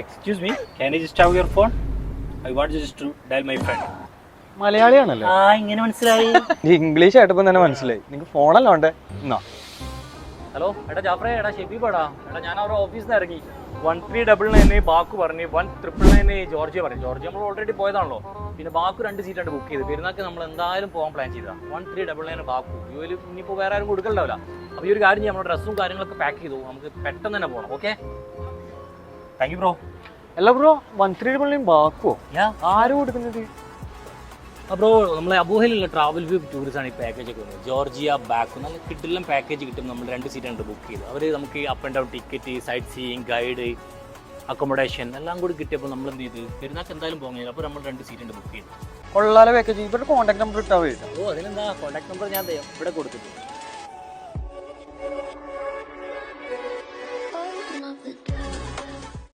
Excuse me, can I just have your phone? I want just to dial my friend. മലയാളിയാണല്ലോ. ഇങ്ങനെ മനസ്സിലായി. English ആയിട്ടപ്പം തന്നെ മനസ്സിലായി. നിങ്ങൾക്ക് ഫോണല്ലോ ഉണ്ടേ. എന്നാ ഹലോ എടാ ജാഫ്രേ, എടാ ഷെബീബാടാ. എടാ ഞാൻ അവരുടെ ഓഫീസിൽ നിന്ന് ഇറങ്ങി. 1399 ബാക്കു പറഞ്ഞു, 1999 ജോർജിയ പറഞ്ഞു. ജോർജിയ നമ്മൾ ഓൾറെഡി പോയതാണല്ലോ. പിന്നെ ബാക്കു 2 സീറ്റാണ് ബുക്ക് ചെയ്ത്. പെരുന്നാൾക്ക് നമ്മൾ എന്തായാലും പോകാൻ പ്ലാൻ ചെയ്തതാണ്. 1399 ബാക്കു. ഇനിയിപ്പോൾ വേറെ ആരും കൊടുക്കണ്ടാവില്ല. അപ്പോൾ ഈ ഒരു കാര്യം നമ്മുടെ ഡ്രസ്സും കാര്യങ്ങളൊക്കെ പാക്ക് ചെയ്തു. നമുക്ക് പെട്ടെന്ന് തന്നെ പോകണം. Okay, thank you bro. അല്ല ബ്രോ, 1399 ബാക്കോ? ആരും കൊടുക്കുന്നത്? ബ്രോ നമ്മളെ അബൂഹയിലുള്ള ട്രാവൽ വ്യൂ ടൂറിസ്റ്റ് ആണ് ഈ പാക്കേജ് ഒക്കെ വന്നത്. ജോർജിയ ബാക്ക് നല്ല കിട്ടില്ല പാക്കേജ് കിട്ടും. നമ്മൾ 2 സീറ്റാണ് ബുക്ക് ചെയ്ത്. അവർ നമുക്ക് up and down ticket, sightseeing, guide, accommodation എല്ലാം കൂടി കിട്ടിയപ്പോൾ നമ്മൾ എന്ത് ചെയ്ത് പെരുന്നാൾക്ക് എന്തായാലും പോകുന്നില്ല. അപ്പോൾ നമ്മൾ 2 സീറ്റുണ്ട് ബുക്ക് ചെയ്തു. കൊള്ളാല പാക്കേജ്. ഇവരുടെ കോൺടാക്ട് നമ്പർ ഇട്ടാൽ വരും. ഓ അതിനെന്താ, കോൺടാക്ട് നമ്പർ ഞാൻ ഇവിടെ കൊടുത്തിട്ടുണ്ട്.